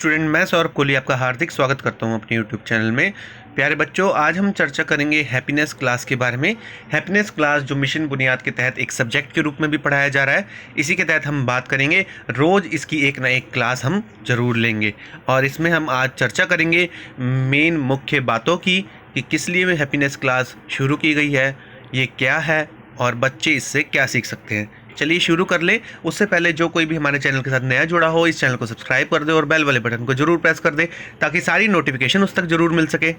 Student, मैं सौरभ कोहली आपका हार्दिक स्वागत करता हूं अपने यूट्यूब चैनल में। प्यारे बच्चों, आज हम चर्चा करेंगे हैप्पीनेस क्लास के बारे में। हैप्पीनेस क्लास जो मिशन बुनियाद के तहत एक सब्जेक्ट के रूप में भी पढ़ाया जा रहा है, इसी के तहत हम बात करेंगे। रोज़ इसकी एक ना एक क्लास हम ज़रूर लेंगे और इसमें हम आज चर्चा करेंगे मेन मुख्य बातों की कि किस लिए हैप्पीनेस क्लास शुरू की गई है, ये क्या है और बच्चे इससे क्या सीख सकते हैं। चलिए शुरू कर ले। उससे पहले जो कोई भी हमारे चैनल के साथ नया जुड़ा हो, इस चैनल को सब्सक्राइब कर दे और बेल वाले बटन को जरूर प्रेस कर दे ताकि सारी नोटिफिकेशन उस तक जरूर मिल सके।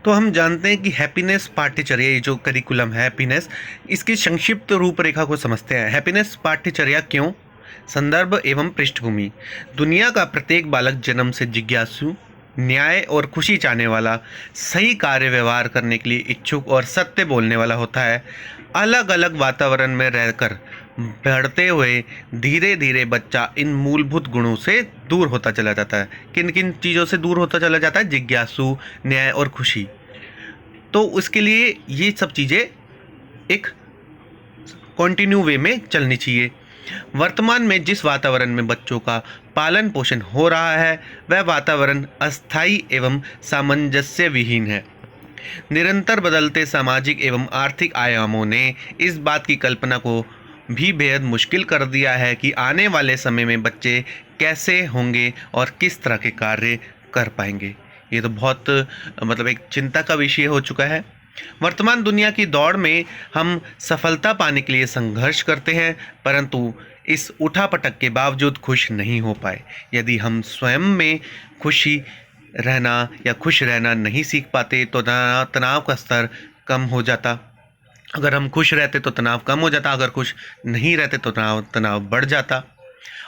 तो हम जानते हैं कि हैप्पीनेस पाठ्यचर्या, ये जो करिकुलम है हैप्पीनेस, इसकी संक्षिप्त रूपरेखा को समझते हैं। हैप्पीनेस पाठ्यचर्या क्यों? संदर्भ एवं पृष्ठभूमि। दुनिया का प्रत्येक बालक जन्म से जिज्ञासु, न्याय और खुशी चाहने वाला, सही कार्य व्यवहार करने के लिए इच्छुक और सत्य बोलने वाला होता है। अलग अलग वातावरण में रहकर बढ़ते हुए धीरे धीरे बच्चा इन मूलभूत गुणों से दूर होता चला जाता है। किन किन चीज़ों से दूर होता चला जाता है? जिज्ञासु, न्याय और खुशी। तो उसके लिए ये सब चीज़ें एक कॉन्टिन्यू वे में चलनी चाहिए। वर्तमान में जिस वातावरण में बच्चों का पालन पोषण हो रहा है, वह वातावरण अस्थायी एवं सामंजस्य विहीन है। निरंतर बदलते सामाजिक एवं आर्थिक आयामों ने इस बात की कल्पना को भी बेहद मुश्किल कर दिया है कि आने वाले समय में बच्चे कैसे होंगे और किस तरह के कार्य कर पाएंगे। ये तो बहुत एक चिंता का विषय हो चुका है। वर्तमान दुनिया की दौड़ में हम सफलता पाने के लिए संघर्ष करते हैं, परंतु इस उठापटक के बावजूद खुश नहीं हो पाए। यदि हम स्वयं में खुशी रहना या खुश रहना नहीं सीख पाते तो तनाव का स्तर कम हो जाता। अगर हम खुश रहते तो तनाव कम हो जाता, अगर खुश नहीं रहते तो तनाव बढ़ जाता।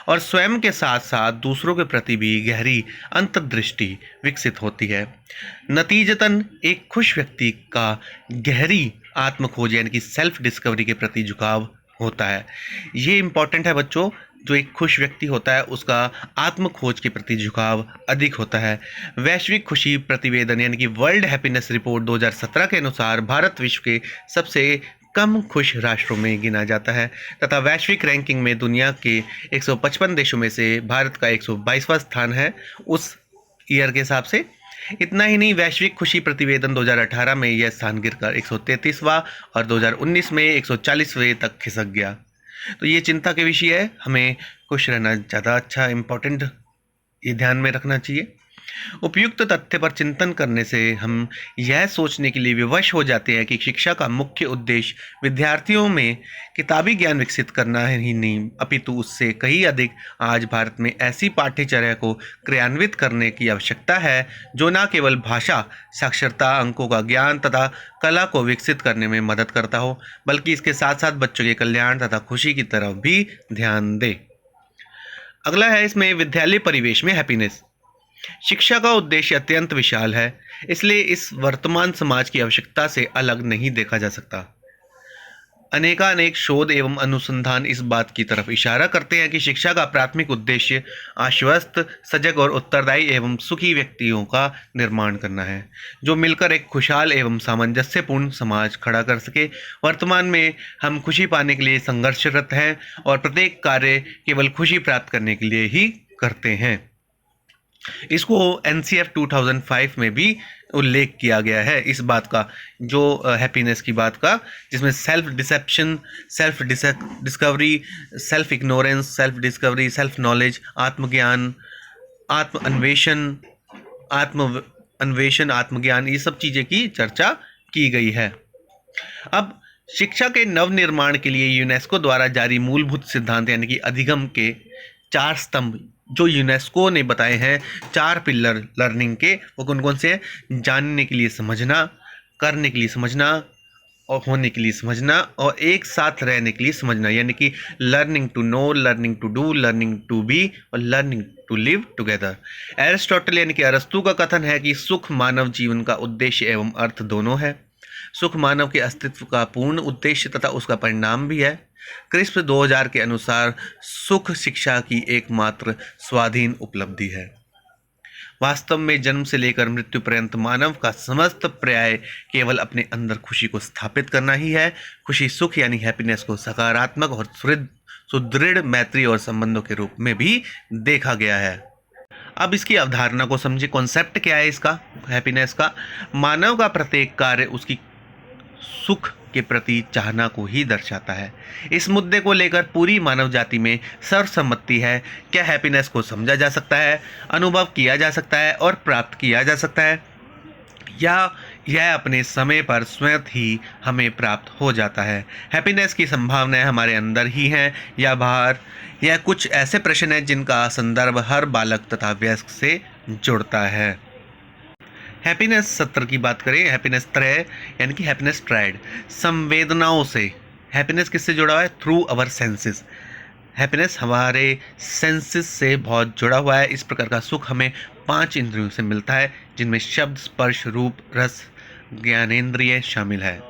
और स्वयं के साथ साथ दूसरों के प्रति भी गहरी अंतर्दृष्टि विकसित होती है। नतीजतन एक खुश व्यक्ति का गहरी आत्मखोज यानी कि सेल्फ डिस्कवरी के प्रति झुकाव होता है। ये इम्पॉर्टेंट है बच्चों। जो एक खुश व्यक्ति होता है उसका आत्म खोज के प्रति झुकाव अधिक होता है। वैश्विक खुशी प्रतिवेदन यानी कि वर्ल्ड हैप्पीनेस रिपोर्ट 2017 के अनुसार भारत विश्व के सबसे कम खुश राष्ट्रों में गिना जाता है तथा वैश्विक रैंकिंग में दुनिया के 155 देशों में से भारत का 122वां स्थान है उस ईयर के हिसाब से। इतना ही नहीं, वैश्विक खुशी प्रतिवेदन 2018 में यह स्थान गिरकर 133वां और 2019 में 140वें तक खिसक गया। तो ये चिंता के विषय है। हमें खुश रहना ज़्यादा अच्छा, इम्पोर्टेंट, ये ध्यान में रखना चाहिए। उपयुक्त तथ्य पर चिंतन करने से हम यह सोचने के लिए विवश हो जाते हैं कि शिक्षा का मुख्य उद्देश्य विद्यार्थियों में किताबी ज्ञान विकसित करना ही नहीं, अपितु उससे कहीं अधिक आज भारत में ऐसी पाठ्यचर्या को क्रियान्वित करने की आवश्यकता है जो न केवल भाषा, साक्षरता, अंकों का ज्ञान तथा कला को विकसित करने में मदद करता हो, बल्कि इसके साथ साथ बच्चों के कल्याण तथा खुशी की तरफ भी ध्यान दे। अगला है इसमें विद्यालय परिवेश में हैप्पीनेस। शिक्षा का उद्देश्य अत्यंत विशाल है, इसलिए इस वर्तमान समाज की आवश्यकता से अलग नहीं देखा जा सकता। अनेकानेक शोध एवं अनुसंधान इस बात की तरफ इशारा करते हैं कि शिक्षा का प्राथमिक उद्देश्य आश्वस्त, सजग और उत्तरदायी एवं सुखी व्यक्तियों का निर्माण करना है जो मिलकर एक खुशहाल एवं सामंजस्यपूर्ण समाज खड़ा कर सके। वर्तमान में हम खुशी पाने के लिए संघर्षरत हैं और प्रत्येक कार्य केवल खुशी प्राप्त करने के लिए ही करते हैं। इसको NCF 2005 में भी उल्लेख किया गया है इस बात का, जो हैप्पीनेस की बात का, जिसमें self deception, self discovery, self ignorance, self discovery, self knowledge, आत्मज्ञान, आत्मअन्वेषण, आत्मज्ञान, ये सब चीज़ें की चर्चा की गई है। अब शिक्षा के नवनिर्माण के लिए यूनेस्को द्वारा जारी मूलभूत सिद्धांत यानी कि अधिगम के 4 स्तंभ जो यूनेस्को ने बताए हैं, 4 पिलर लर्निंग के, वो कौन कौन से हैं? जानने के लिए समझना, करने के लिए समझना और होने के लिए समझना और एक साथ रहने के लिए समझना, यानी कि learning to know, learning to do, learning to be और learning to live together. Aristotle यानी कि अरस्तु का कथन है कि सुख मानव जीवन का उद्देश्य एवं अर्थ दोनों है। सुख मानव के अस्तित्व का पूर्ण उद्देश्य तथा उसका परिणाम भी है। क्रिस्प 2000 के अनुसार सुख शिक्षा की एकमात्र स्वाधीन उपलब्धि है। वास्तव में जन्म से लेकर मृत्यु पर्यंत मानव का समस्त प्रयास केवल अपने अंदर खुशी को स्थापित करना ही है। खुशी, सुख यानी हैप्पीनेस को सकारात्मक और सुदृढ़ मैत्री और संबंधों के रूप में भी देखा गया है। अब इसकी अवधारणा को समझे, कॉन्सेप्ट क्या है इसका हैप्पीनेस का। मानव का प्रत्येक कार्य उसकी सुख के प्रति चाहना को ही दर्शाता है। इस मुद्दे को लेकर पूरी मानव जाति में सर्वसम्मति है। क्या हैप्पीनेस को समझा जा सकता है, अनुभव किया जा सकता है और प्राप्त किया जा सकता है, या यह अपने समय पर स्वयं ही हमें प्राप्त हो जाता है? हैप्पीनेस की संभावनाएं हमारे अंदर ही हैं या बाहर? यह कुछ ऐसे प्रश्न हैं जिनका संदर्भ हर बालक तथा वयस्क से जुड़ता है। हैप्पीनेस सत्र की बात करें, हैप्पीनेस त्रय यानी कि हैप्पीनेस ट्राइड, संवेदनाओं से। हैप्पीनेस किससे जुड़ा हुआ है? Through our senses. हैप्पीनेस हमारे सेंसेस से बहुत जुड़ा हुआ है। इस प्रकार का सुख हमें 5 इंद्रियों से मिलता है, जिनमें शब्द, स्पर्श, रूप, रस, ज्ञानेंद्रिय शामिल है।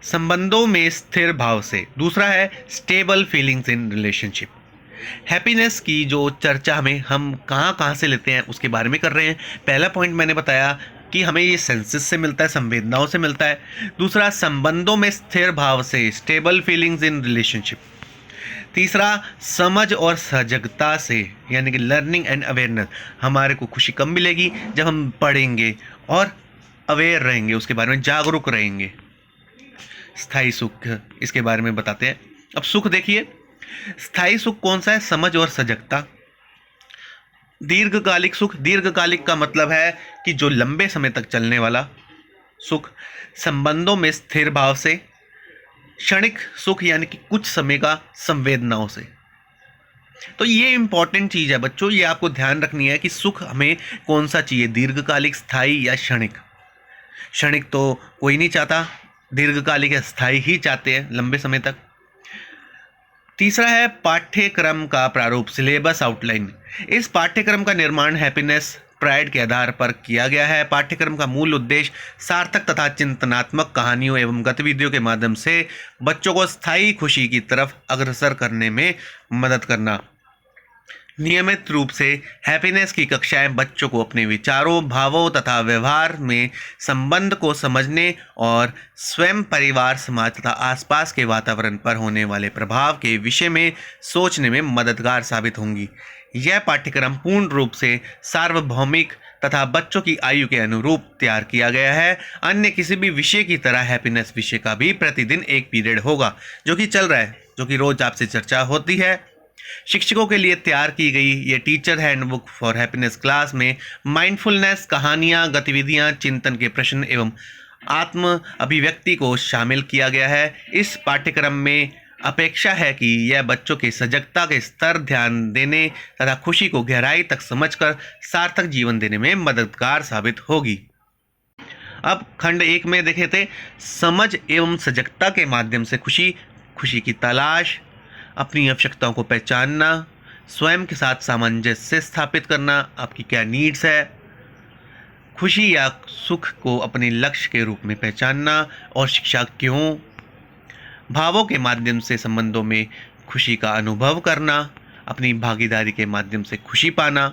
संबंधों में स्थिर भाव से। दूसरा है stable feelings in relationship. Happiness की जो चर्चा हम कहाँ कहाँ से लेते हैं उसके बारे में कर रहे हैं। पहला पॉइंट मैंने बताया कि हमें ये सेंसेस से मिलता है, संवेदनाओं से मिलता है। दूसरा, संबंधों में स्थिर भाव से, स्टेबल फीलिंग्स इन रिलेशनशिप। तीसरा, समझ और सजगता से, यानी कि लर्निंग एंड अवेयरनेस। हमारे को खुशी कम मिलेगी जब हम पढ़ेंगे और अवेयर रहेंगे, उसके बारे में जागरूक रहेंगे। स्थायी सुख, इसके बारे में बताते हैं। अब सुख देखिए, स्थायी सुख कौन सा है? समझ और सजगता। दीर्घकालिक सुख, दीर्घकालिक का मतलब है कि जो लंबे समय तक चलने वाला सुख। संबंधों में स्थिर भाव से। क्षणिक सुख यानी कि कुछ समय का संवेदनाओं से। तो ये इंपॉर्टेंट चीज है बच्चों, ये आपको ध्यान रखनी है कि सुख हमें कौन सा चाहिए, दीर्घकालिक, स्थायी या क्षणिक। क्षणिक तो कोई नहीं चाहता, दीर्घकालिक या स्थायी ही चाहते हैं, लंबे समय तक। तीसरा है पाठ्यक्रम का प्रारूप, सिलेबस आउटलाइन। इस पाठ्यक्रम का निर्माण हैप्पीनेस प्राइड के आधार पर किया गया है। पाठ्यक्रम का मूल उद्देश्य सार्थक तथा चिंतनात्मक कहानियों एवं गतिविधियों के माध्यम से बच्चों को स्थायी खुशी की तरफ अग्रसर करने में मदद करना। नियमित रूप से हैप्पीनेस की कक्षाएं बच्चों को अपने विचारों, भावों तथा व्यवहार में संबंध को समझने और स्वयं, परिवार, समाज तथा आसपास के वातावरण पर होने वाले प्रभाव के विषय में सोचने में मददगार साबित होंगी। यह पाठ्यक्रम पूर्ण रूप से सार्वभौमिक तथा बच्चों की आयु के अनुरूप तैयार किया गया है। अन्य किसी भी विषय की तरह हैप्पीनेस विषय का भी प्रतिदिन एक पीरियड होगा, जो कि चल रहा है, जो कि रोज आपसे चर्चा होती है। शिक्षकों के लिए तैयार की गई ये teacher handbook for happiness class में माइंडफुलनेस, कहानियाँ, गतिविधियाँ, चिंतन के प्रश्न एवं आत्म अभिव्यक्ति को शामिल किया गया है। इस पाठ्यक्रम में अपेक्षा है कि यह बच्चों के सजगता के स्तर, ध्यान देने तथा खुशी को गहराई तक समझकर सार्थक जीवन देने में मददगार साबित होगी। अब खंड 1 में देखे थे समझ एवं सजगता के माध्यम से खुशी, खुशी की तलाश, अपनी आवश्यकताओं को पहचानना, स्वयं के साथ सामंजस्य स्थापित करना, आपकी क्या नीड्स है, खुशी या सुख को अपने लक्ष्य के रूप में पहचानना और शिक्षा क्यों, भावों के माध्यम से संबंधों में खुशी का अनुभव करना, अपनी भागीदारी के माध्यम से खुशी पाना।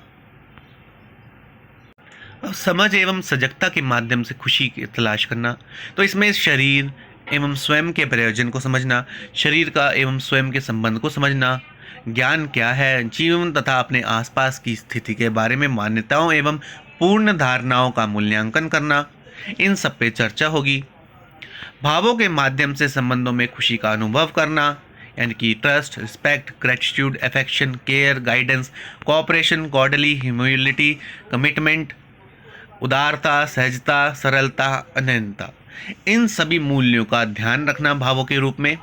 अब समझ एवं सजगता के माध्यम से खुशी की तलाश करना, तो इसमें शरीर एवं स्वयं के प्रयोजन को समझना, शरीर का एवं स्वयं के संबंध को समझना, ज्ञान क्या है, जीवन तथा अपने आसपास की स्थिति के बारे में मान्यताओं एवं पूर्ण धारणाओं का मूल्यांकन करना, इन सब पे चर्चा होगी। भावों के माध्यम से संबंधों में खुशी का अनुभव करना, यानी कि trust, respect, gratitude, affection, care, guidance, cooperation, cordially, humility, commitment, उदारता, सहजता, सरलता, अनन्यता, इन सभी मूल्यों का ध्यान रखना भावों के रूप में।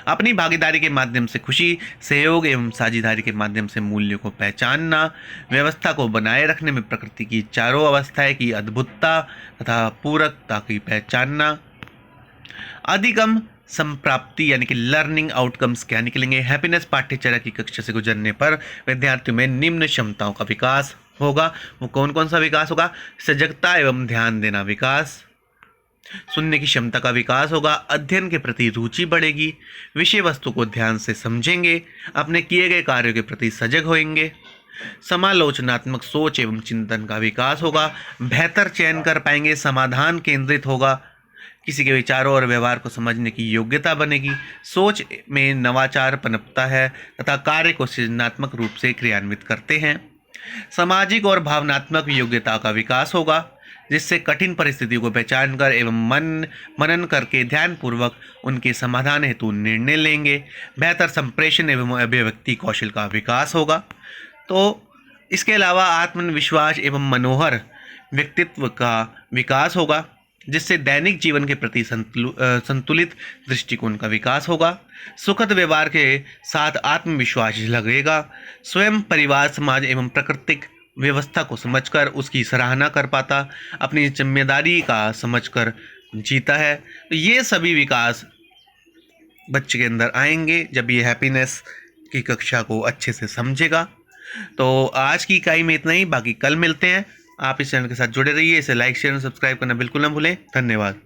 अपनी भागीदारी के माध्यम से खुशी, सहयोग एवं साझेदारी के माध्यम से मूल्यों को पहचानना, व्यवस्था को बनाए रखने में प्रकृति की चारों अवस्थाएं की अद्भुतता तथा पूरकता की पहचानना। अधिगम संप्राप्ति यानी कि लर्निंग आउटकम्स क्या निकलेंगे? हैप्पीनेस पाठ्यचर्या की कक्षा से गुजरने पर विद्यार्थियों में निम्न क्षमताओं का विकास होगा। वो कौन कौन सा विकास होगा? सजगता एवं ध्यान देना विकास, सुनने की क्षमता का विकास होगा, अध्ययन के प्रति रुचि बढ़ेगी, विषय वस्तु को ध्यान से समझेंगे, अपने किए गए कार्यों के प्रति सजग होंगे, समालोचनात्मक सोच एवं चिंतन का विकास होगा, बेहतर चयन कर पाएंगे, समाधान केंद्रित होगा, किसी के विचारों और व्यवहार को समझने की योग्यता बनेगी, सोच में नवाचार पनपता है तथा कार्य को सृजनात्मक रूप से क्रियान्वित करते हैं। सामाजिक और भावनात्मक योग्यता का विकास होगा, जिससे कठिन परिस्थितियों को पहचान कर एवं मनन करके ध्यानपूर्वक उनके समाधान हेतु निर्णय लेंगे। बेहतर संप्रेषण एवं अभिव्यक्ति कौशल का विकास होगा। तो इसके अलावा आत्मविश्वास एवं मनोहर व्यक्तित्व का विकास होगा, जिससे दैनिक जीवन के प्रति संतुलित दृष्टिकोण का विकास होगा। सुखद व्यवहार के साथ आत्मविश्वास लगेगा। स्वयं, परिवार, समाज एवं प्राकृतिक व्यवस्था को समझकर उसकी सराहना कर पाता, अपनी जिम्मेदारी का समझकर जीता है। तो ये सभी विकास बच्चे के अंदर आएंगे जब ये हैप्पीनेस की कक्षा को अच्छे से समझेगा। तो आज की इकाई में इतना ही, बाकी कल मिलते हैं। आप इस चैनल के साथ जुड़े रहिए, इसे लाइक शेयर और सब्सक्राइब करना बिल्कुल ना भूलें। धन्यवाद।